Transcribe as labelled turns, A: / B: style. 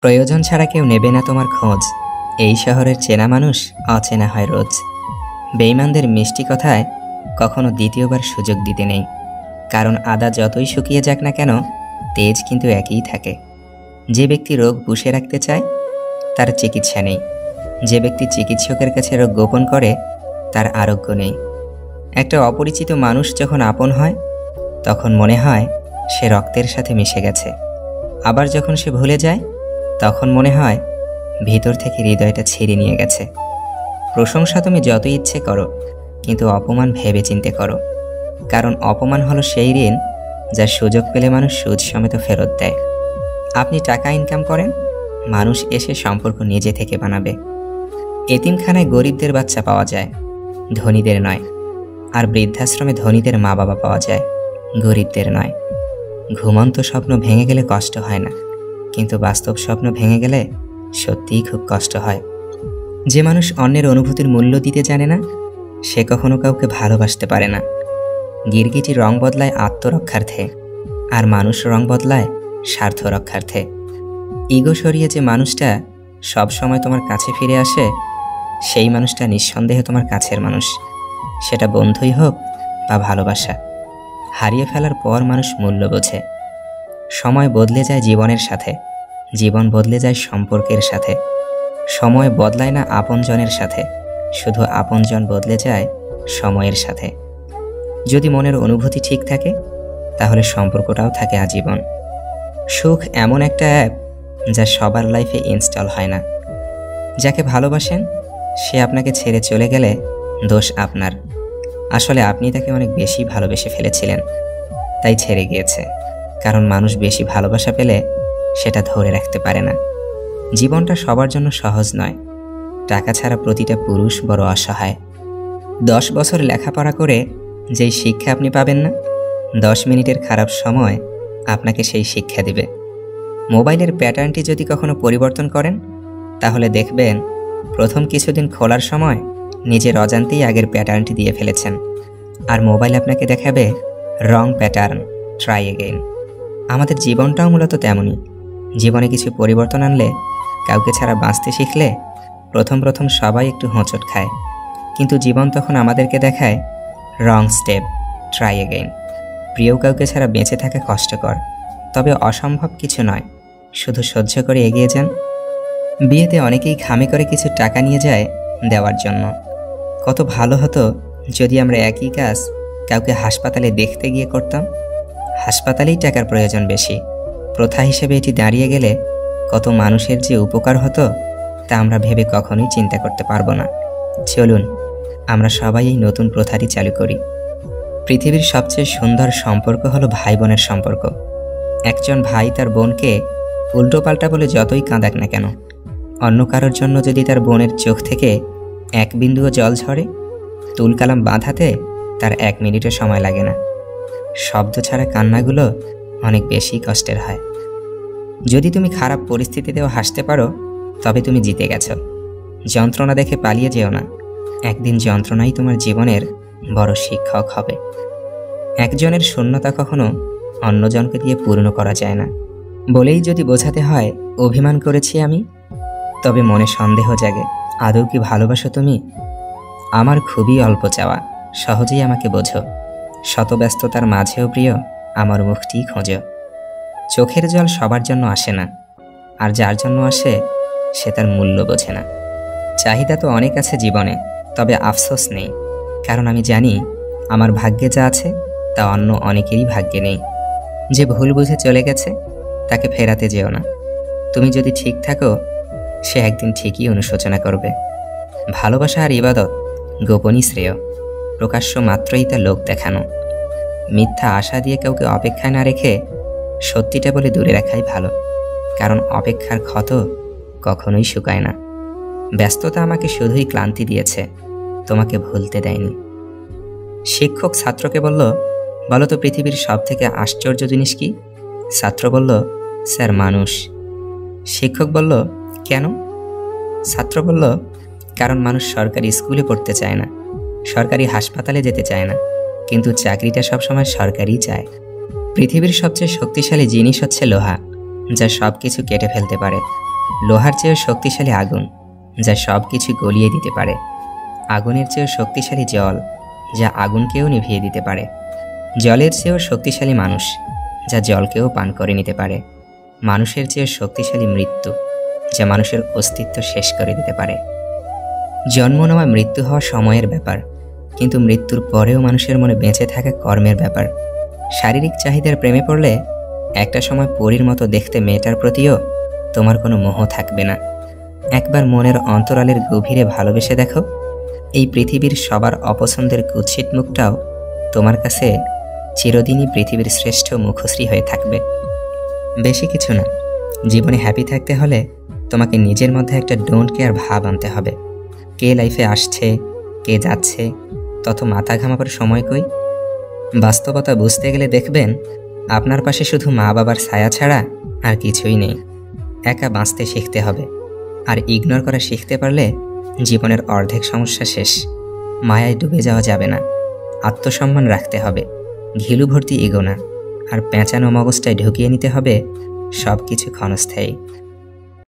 A: প্রয়োজন ছাড়া কেউ নেবে না তোমার খোঁজ। এই শহরের চেনা মানুষ অচেনা হয় রোজ। বেঈমানদের মিষ্টি কথায় কখনো দ্বিতীয়বার সুযোগ দিতে নেই, কারণ আদা যতই শুকিয়ে যাক না কেন তেজ কিন্তু একই থাকে। যে ব্যক্তি রোগ পুষে রাখতে চায় তার চিকিৎসা নেই, যে ব্যক্তি চিকিৎসকের কাছে রোগ গোপন করে তার আরোগ্য নেই। একটা অপরিচিত মানুষ যখন আপন হয় তখন মনে হয় সে রক্তের সাথে মিশে গেছে, আবার যখন সে ভুলে যায় তখন মনে হয় ভিতর থেকে হৃদয়টা ছিঁড়ে নিয়ে গেছে। প্রশংসা তুমি যত ইচ্ছে করো, কিন্তু অপমান ভেবে চিন্তে করো, কারণ অপমান হলো সেই ঋণ যার সুযোগ পেলে মানুষ সুদ সমেত ফেরত দেয়। আপনি টাকা ইনকাম করেন, মানুষ এসে সম্পর্ক নিজে থেকে বানাবে। এতিমখানায় গরিবদের বাচ্চা পাওয়া যায়, ধনীদের নয়। আর বৃদ্ধাশ্রমে ধনীদের মা বাবা পাওয়া যায়, গরিবদের নয়। ঘুমন্ত স্বপ্ন ভেঙে গেলে কষ্ট হয় না, কিন্তু বাস্তব স্বপ্ন ভেঙে গেলে সত্যিই খুব কষ্ট হয়। যে মানুষ অন্যের অনুভূতির মূল্য দিতে জানে না, সে কখনো কাউকে ভালোবাসতে পারে না। গিরগিটি রং বদলায় আত্মরক্ষার্থে, আর মানুষ রং বদলায় স্বার্থ রক্ষার্থে। ইগো সরিয়ে যে মানুষটা সব সময় তোমার কাছে ফিরে আসে, সেই মানুষটা নিঃসন্দেহে তোমার কাছের মানুষ। সেটা বন্ধুই হোক বা ভালোবাসা। হারিয়ে ফেলার পর মানুষ মূল্য বোঝে। সময় বদলে যায় জীবনের সাথে, জীবন বদলে যায় সম্পর্কের সাথে। সময় বদলায় না আপনজনের সাথে, শুধু আপনজন বদলে যায় সময়ের সাথে। যদি মনের অনুভূতি ঠিক থাকে তাহলে সম্পর্কটাও থাকে আজীবন। সুখ এমন একটা অ্যাপ যা সবার লাইফে ইনস্টল হয় না। যাকে ভালোবাসেন সে আপনাকে ছেড়ে চলে গেলে দোষ আপনার। আসলে আপনি তাকে অনেক বেশি ভালোবেসে ফেলেছিলেন, তাই ছেড়ে গিয়েছে। কারণ মানুষ বেশি ভালোবাসা পেলে সেটা ধরে রাখতে পারে না। জীবনটা সবার জন্য সহজ নয়। টাকা ছাড়া প্রতিটা পুরুষ বড় অসহায়। 10 বছর লেখাপড়া করে যেই শিক্ষা আপনি পাবেন না, 10 মিনিটের খারাপ সময় আপনাকে সেই শিক্ষা দিবে। মোবাইলের প্যাটার্নটি যদি কখনো পরিবর্তন করেন, তাহলে দেখবেন প্রথম কিছুদিন খোলার সময় নিজের অজান্তেই আগের প্যাটার্নটি দিয়ে ফেলেছেন। আর মোবাইল আপনাকে দেখাবে রং প্যাটার্ন, ট্রাই এগেইন। আমাদের জীবনটাও মূলত তেমনই। জীবনে কিছু পরিবর্তন আনলে, কাউকে ছাড়া বাঁচতে শিখলে প্রথম প্রথম সবাই একটু হোঁচট খায়, কিন্তু জীবন তখন আমাদেরকে দেখায় রং স্টেপ, ট্রাই এগেইন। প্রিয় কাউকে ছাড়া বেঁচে থাকা কষ্টকর, তবে অসম্ভব কিছু নয়। শুধু সহ্য করে এগিয়ে যান। বিয়েতে অনেকেই খামে করে কিছু টাকা নিয়ে যায় দেওয়ার জন্য। কত ভালো হতো যদি আমরা একই কাজ কাউকে হাসপাতালে দেখতে গিয়ে করতাম। হাসপাতালেই টাকার প্রয়োজন বেশি। প্রথা হিসেবে এটি দাঁড়িয়ে গেলে কত মানুষের যে উপকার হতো তা আমরা ভেবে কখনোই চিন্তা করতে পারবো না। চলুন আমরা সবাই এই নতুন প্রথাটি চালু করি। পৃথিবীর সবচেয়ে সুন্দর সম্পর্ক হলো ভাই বোনের সম্পর্ক। একজন ভাই তার বোনকে উল্টোপাল্টা বলে যতই কাঁদাক না কেন, অন্য কারোর জন্য যদি তার বোনের চোখ থেকে এক বিন্দুও জল ঝরে, তুলকালাম বাঁধাতে তার 1 মিনিটও সময় লাগে না। শব্দ ছাড়া কান্নাগুলো অনেক বেশি কষ্টের হয়। যদি তুমি খারাপ পরিস্থিতিতেও হাসতে পারো, তবে তুমি জিতে গেছো। যন্ত্রণা দেখে পালিয়ে যেও না। একদিন যন্ত্রণাই তোমার জীবনের বড় শিক্ষক হবে। একজনের শূন্যতা কখনো অন্যজনকে দিয়ে পূর্ণ করা যায় না। বলেই যদি বোঝাতে হয় অভিমান করেছি আমি, তবে মনে সন্দেহ জাগে, আদৌ কি ভালোবাসো তুমি? আমার খুবই অল্প চাওয়া, সহজেই আমাকে বোঝো। শত ব্যস্ততার মাঝেও প্রিয় আমার মুখটিই খোঁজো। চোখের জল সবার জন্য আসে না, আর যার জন্য আসে সে তার মূল্য বোঝে না। চাহিদা তো অনেক আছে জীবনে, তবে আফসোস নেই, কারণ আমি জানি আমার ভাগ্যে যা আছে তা অন্য অনেকেরই ভাগ্যে নেই। যে ভুল বুঝে চলে গেছে তাকে ফেরাতে যেও না। তুমি যদি ঠিক থাকো, সে একদিন ঠিকই অনুশোচনা করবে। ভালোবাসা আর ইবাদত গোপনই শ্রেয়, প্রকাশ্য মাত্রই তা লোক দেখানো। মিথ্যা আশা দিয়ে কাউকে অপেক্ষায় না রেখে সত্যিটা বলে দূরে রাখাই ভালো, কারণ অপেক্ষার ক্ষত কখনোই শুকায় না। ব্যস্ততা আমাকে শুধুই ক্লান্তি দিয়েছে, তোমাকে ভুলতে দেয়নি। শিক্ষক ছাত্রকে বলল, বলো তো পৃথিবীর সব থেকে আশ্চর্য জিনিস কি? ছাত্র বলল, স্যার মানুষ। শিক্ষক বলল, কেন? ছাত্র বলল, কারণ মানুষ সরকারি স্কুলে পড়তে চায় না, সরকারি হাসপাতালে যেতে চায় না, কিন্তু চাকরিটা সবসময় সরকারই চায়। পৃথিবীর সবচেয়ে শক্তিশালী জিনিস হচ্ছে লোহা, যা সব কিছু কেটে ফেলতে পারে, লোহার চেয়েও শক্তিশালী আগুন, যা সব কিছু গলিয়ে দিতে পারে। আগুনের চেয়েও শক্তিশালী জল, যা আগুনকেও নিভিয়ে দিতে পারে। জলের চেয়েও শক্তিশালী মানুষ, যা জলকেও পান করে নিতে পারে। মানুষের চেয়েও শক্তিশালী মৃত্যু, যা মানুষের অস্তিত্ব শেষ করে দিতে পারে। জন্ম নেওয়া মৃত্যু হওয়া সময়ের ব্যাপার, কিন্তু মৃত্যুর পরেও মানুষের মনে বেঁচে থাকা কর্মের ব্যাপার। শারীরিক চাহিদার প্রেমে পড়লে একটা সময় পরীর মতো দেখতে মেয়েটার প্রতিও তোমার কোনো মোহ থাকবে না। একবার মনের অন্তরালের গভীরে ভালোবেসে দেখো, এই পৃথিবীর সবার অপছন্দের কুৎসিত মুখটাও তোমার কাছে চিরদিনই পৃথিবীর শ্রেষ্ঠ মুখশ্রী হয়ে থাকবে। বেশি কিছু না, জীবনে হ্যাপি থাকতে হলে তোমাকে নিজের মধ্যে একটা ডোন্ট কেয়ার ভাব আনতে হবে। কে লাইফে আসছে, কে যাচ্ছে, তত মাথা ঘামাবার সময় কই? বাস্তবতা বুঝতে গেলে দেখবেন আপনার পাশে শুধু মা বাবার ছায়া ছাড়া আর কিছুই নেই। একা বাঁচতে শিখতে হবে, আর ইগনোর করা শিখতে পারলে জীবনের অর্ধেক সমস্যা শেষ। মায়ায় ডুবে যাওয়া যাবে না, আত্মসম্মান রাখতে হবে, ঘিলু ভর্তি ইগো না, আর পেঁচানো মগজটায় ঢুকিয়ে নিতে হবে সব কিছু ক্ষণস্থায়ী।